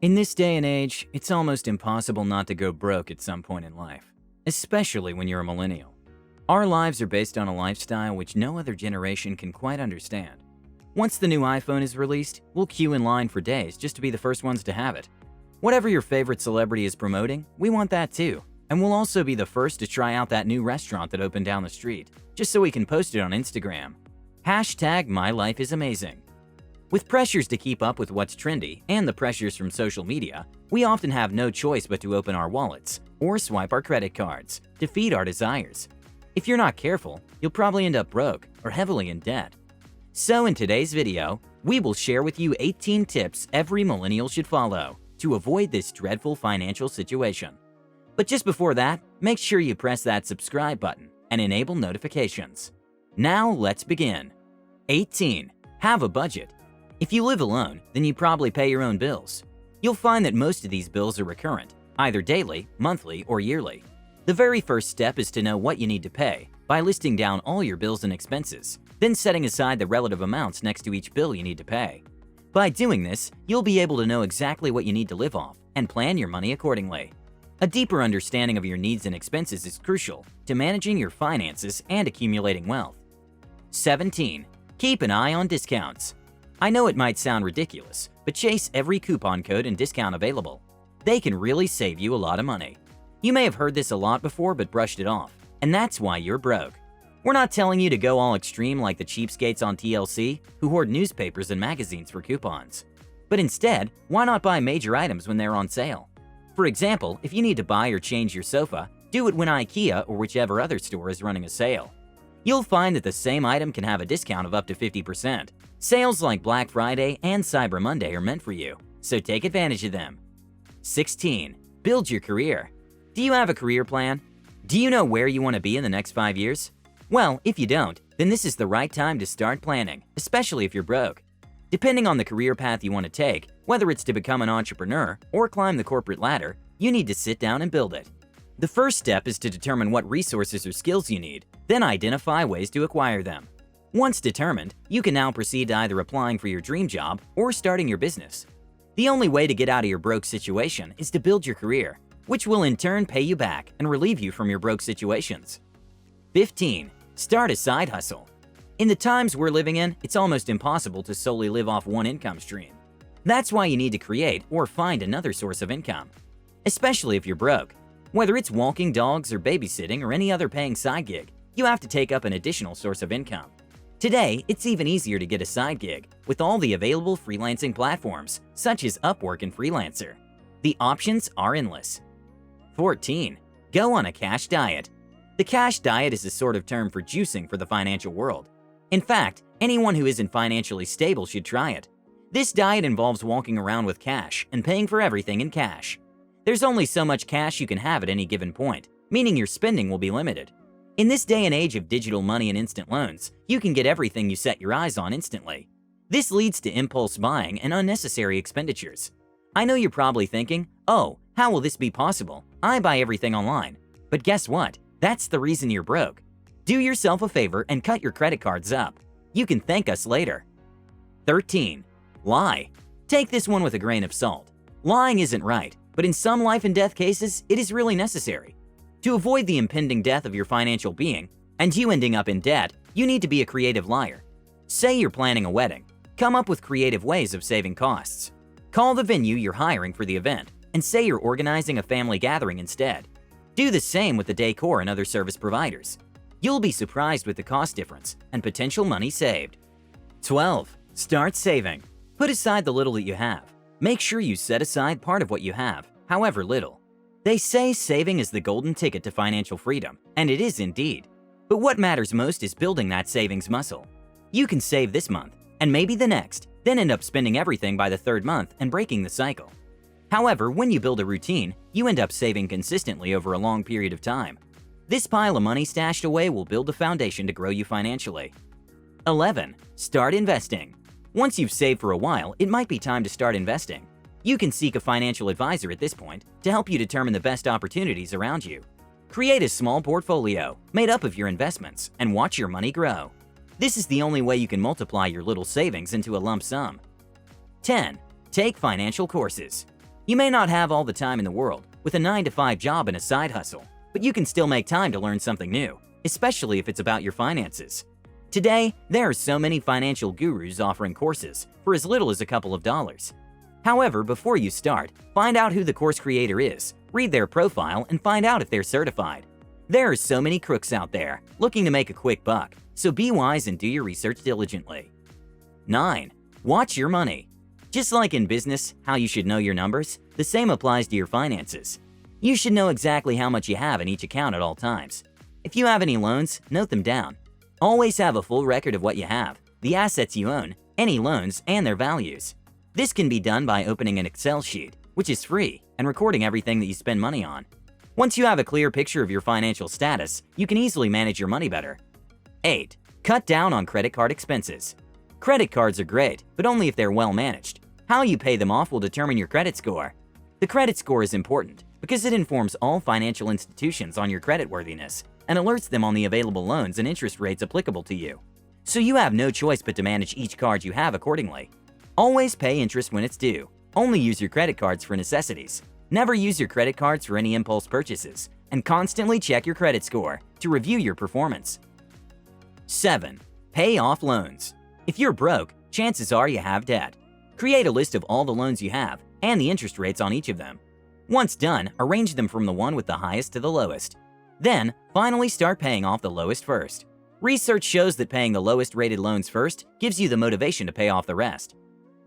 In this day and age, it's almost impossible not to go broke at some point in life, especially when you're a millennial. Our lives are based on a lifestyle which no other generation can quite understand. Once the new iPhone is released, we'll queue in line for days just to be the first ones to have it. Whatever your favorite celebrity is promoting, we want that too. And we'll also be the first to try out that new restaurant that opened down the street, just so we can post it on Instagram. #MyLifeIsAmazing. With pressures to keep up with what's trendy and the pressures from social media, we often have no choice but to open our wallets or swipe our credit cards to feed our desires. If you're not careful, you'll probably end up broke or heavily in debt. So in today's video, we will share with you 18 tips every millennial should follow to avoid this dreadful financial situation. But just before that, make sure you press that subscribe button and enable notifications. Now let's begin. 18. Have a budget. If you live alone, then you probably pay your own bills. You'll find that most of these bills are recurrent, either daily, monthly, or yearly. The very first step is to know what you need to pay by listing down all your bills and expenses, then setting aside the relative amounts next to each bill you need to pay. By doing this, you'll be able to know exactly what you need to live off and plan your money accordingly. A deeper understanding of your needs and expenses is crucial to managing your finances and accumulating wealth. 17. Keep an eye on discounts. I know it might sound ridiculous, but chase every coupon code and discount available. They can really save you a lot of money. You may have heard this a lot before but brushed it off, and that's why you're broke. We're not telling you to go all extreme like the cheapskates on TLC who hoard newspapers and magazines for coupons. But instead, why not buy major items when they're on sale? For example, if you need to buy or change your sofa, do it when IKEA or whichever other store is running a sale. You'll find that the same item can have a discount of up to 50%. Sales like Black Friday and Cyber Monday are meant for you, so take advantage of them. 16. Build your career. Do you have a career plan? Do you know where you want to be in the next 5 years? Well, if you don't, then this is the right time to start planning, especially if you're broke. Depending on the career path you want to take, whether it's to become an entrepreneur or climb the corporate ladder, you need to sit down and build it. The first step is to determine what resources or skills you need, then identify ways to acquire them. Once determined, you can now proceed to either applying for your dream job or starting your business. The only way to get out of your broke situation is to build your career, which will in turn pay you back and relieve you from your broke situations. 15. Start a side hustle. In the times we're living in, it's almost impossible to solely live off one income stream. That's why you need to create or find another source of income, especially if you're broke. Whether it's walking dogs or babysitting or any other paying side gig, you have to take up an additional source of income. Today, it's even easier to get a side gig with all the available freelancing platforms, such as Upwork and Freelancer. The options are endless. 14. Go on a cash diet. The cash diet is a sort of term for juicing for the financial world. In fact, anyone who isn't financially stable should try it. This diet involves walking around with cash and paying for everything in cash. There's only so much cash you can have at any given point, meaning your spending will be limited. In this day and age of digital money and instant loans, you can get everything you set your eyes on instantly. This leads to impulse buying and unnecessary expenditures. I know you're probably thinking, oh, how will this be possible? I buy everything online. But guess what? That's the reason you're broke. Do yourself a favor and cut your credit cards up. You can thank us later. 13. Lie. Take this one with a grain of salt. Lying isn't right, but in some life and death cases, it is really necessary. To avoid the impending death of your financial being, and you ending up in debt, you need to be a creative liar. Say you're planning a wedding. Come up with creative ways of saving costs. Call the venue you're hiring for the event, and say you're organizing a family gathering instead. Do the same with the decor and other service providers. You'll be surprised with the cost difference and potential money saved. 12. Start saving. Put aside the little that you have. Make sure you set aside part of what you have, however little. They say saving is the golden ticket to financial freedom, and it is indeed. But what matters most is building that savings muscle. You can save this month, and maybe the next, then end up spending everything by the third month and breaking the cycle. However, when you build a routine, you end up saving consistently over a long period of time. This pile of money stashed away will build the foundation to grow you financially. 11. Start investing. Once you've saved for a while, it might be time to start investing. You can seek a financial advisor at this point to help you determine the best opportunities around you. Create a small portfolio made up of your investments and watch your money grow. This is the only way you can multiply your little savings into a lump sum. 10. Take financial courses. You may not have all the time in the world with a 9-to-5 job and a side hustle, but you can still make time to learn something new, especially if it's about your finances. Today, there are so many financial gurus offering courses for as little as a couple of dollars. However, before you start, find out who the course creator is, read their profile, and find out if they're certified. There are so many crooks out there looking to make a quick buck, so be wise and do your research diligently. 9. Watch your money. Just like in business, how you should know your numbers, the same applies to your finances. You should know exactly how much you have in each account at all times. If you have any loans, note them down. Always have a full record of what you have, the assets you own, any loans, and their values. This can be done by opening an Excel sheet, which is free, and recording everything that you spend money on. Once you have a clear picture of your financial status, you can easily manage your money better. 8. Cut down on credit card expenses. Credit cards are great, but only if they're well managed. How you pay them off will determine your credit score. The credit score is important because it informs all financial institutions on your creditworthiness and alerts them on the available loans and interest rates applicable to you. So you have no choice but to manage each card you have accordingly. Always pay interest when it's due. Only use your credit cards for necessities. Never use your credit cards for any impulse purchases, and constantly check your credit score to review your performance. 7. Pay off loans. If you're broke, chances are you have debt. Create a list of all the loans you have and the interest rates on each of them. Once done, arrange them from the one with the highest to the lowest. Then, finally start paying off the lowest first. Research shows that paying the lowest rated loans first gives you the motivation to pay off the rest.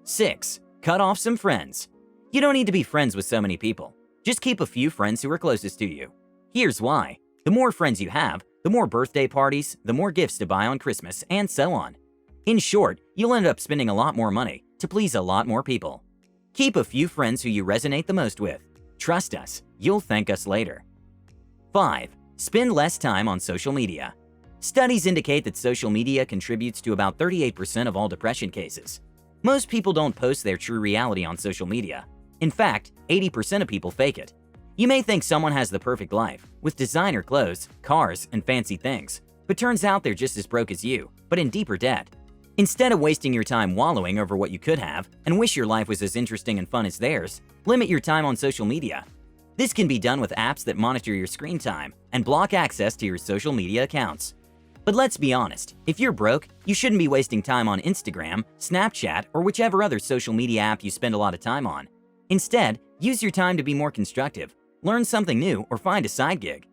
6. Cut off some friends. You don't need to be friends with so many people. Just keep a few friends who are closest to you. Here's why. The more friends you have, the more birthday parties, the more gifts to buy on Christmas, and so on. In short, you'll end up spending a lot more money to please a lot more people. Keep a few friends who you resonate the most with. Trust us, you'll thank us later. 5. Spend less time on social media. Studies indicate that social media contributes to about 38% of all depression cases. Most people don't post their true reality on social media. In fact, 80% of people fake it. You may think someone has the perfect life, with designer clothes, cars, and fancy things, but turns out they're just as broke as you, but in deeper debt. Instead of wasting your time wallowing over what you could have and wish your life was as interesting and fun as theirs, limit your time on social media. This can be done with apps that monitor your screen time and block access to your social media accounts. But let's be honest, if you're broke, you shouldn't be wasting time on Instagram, Snapchat, or whichever other social media app you spend a lot of time on. Instead, use your time to be more constructive, learn something new, or find a side gig.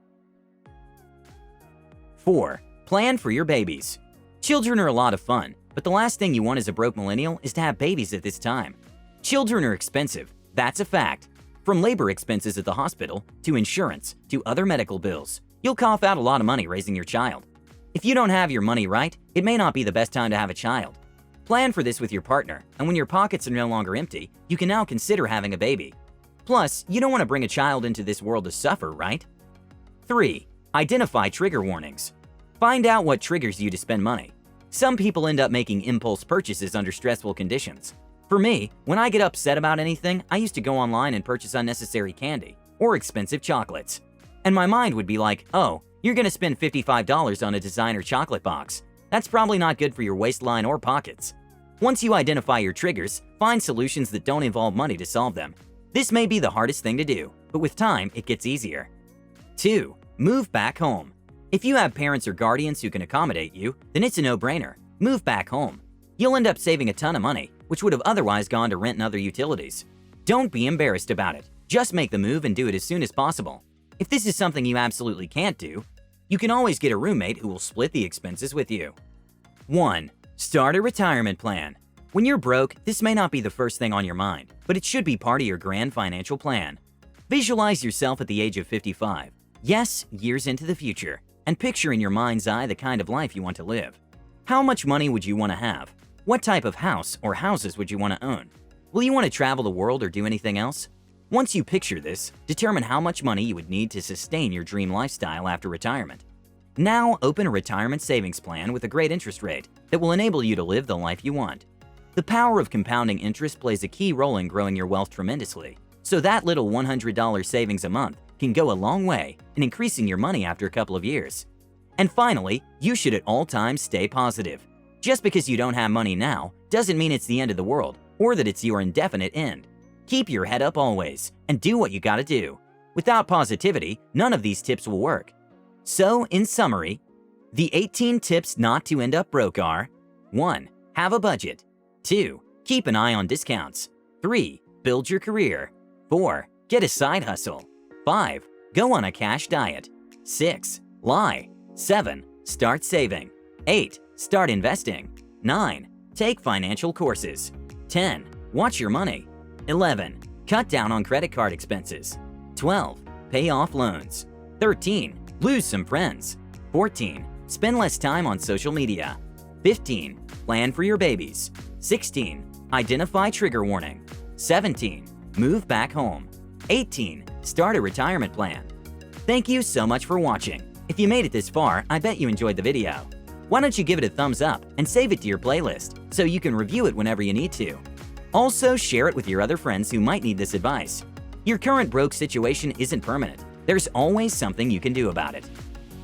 4. Plan for your babies. Children are a lot of fun, but the last thing you want as a broke millennial is to have babies at this time. Children are expensive, that's a fact. From labor expenses at the hospital, to insurance, to other medical bills, you'll cough out a lot of money raising your child. If you don't have your money right, it may not be the best time to have a child. Plan for this with your partner, and when your pockets are no longer empty, you can now consider having a baby. Plus, you don't want to bring a child into this world to suffer, right? 3. Identify trigger warnings. Find out what triggers you to spend money. Some people end up making impulse purchases under stressful conditions. For me, when I get upset about anything, I used to go online and purchase unnecessary candy or expensive chocolates. And my mind would be like, oh, you're gonna spend $55 on a designer chocolate box. That's probably not good for your waistline or pockets. Once you identify your triggers, find solutions that don't involve money to solve them. This may be the hardest thing to do, but with time, it gets easier. 2. Move back home. If you have parents or guardians who can accommodate you, then it's a no-brainer. Move back home. You'll end up saving a ton of money, which would have otherwise gone to rent and other utilities. Don't be embarrassed about it. Just make the move and do it as soon as possible. If this is something you absolutely can't do, you can always get a roommate who will split the expenses with you. 1. Start a retirement plan. When you're broke, this may not be the first thing on your mind, but it should be part of your grand financial plan. Visualize yourself at the age of 55. Yes, years into the future, and picture in your mind's eye the kind of life you want to live. How much money would you want to have? What type of house or houses would you want to own? Will you want to travel the world or do anything else? Once you picture this, determine how much money you would need to sustain your dream lifestyle after retirement. Now open a retirement savings plan with a great interest rate that will enable you to live the life you want. The power of compounding interest plays a key role in growing your wealth tremendously, so that little $100 savings a month can go a long way in increasing your money after a couple of years. And finally, you should at all times stay positive. Just because you don't have money now doesn't mean it's the end of the world or that it's your indefinite end. Keep your head up always and do what you gotta do. Without positivity, none of these tips will work. So, in summary, the 18 tips not to end up broke are: 1. Have a budget. 2. Keep an eye on discounts. 3. Build your career. 4. Get a side hustle. 5. Go on a cash diet. 6. Lie. 7. Start saving. 8. Start investing. 9. Take financial courses. 10. Watch your money. 11. Cut down on credit card expenses. 12. Pay off loans. 13. Lose some friends. 14. Spend less time on social media. 15. Plan for your babies. 16. Identify trigger warning. 17. Move back home. 18. Start a retirement plan. Thank you so much for watching. If you made it this far, I bet you enjoyed the video. Why don't you give it a thumbs up and save it to your playlist so you can review it whenever you need to. Also, share it with your other friends who might need this advice. Your current broke situation isn't permanent. There's always something you can do about it.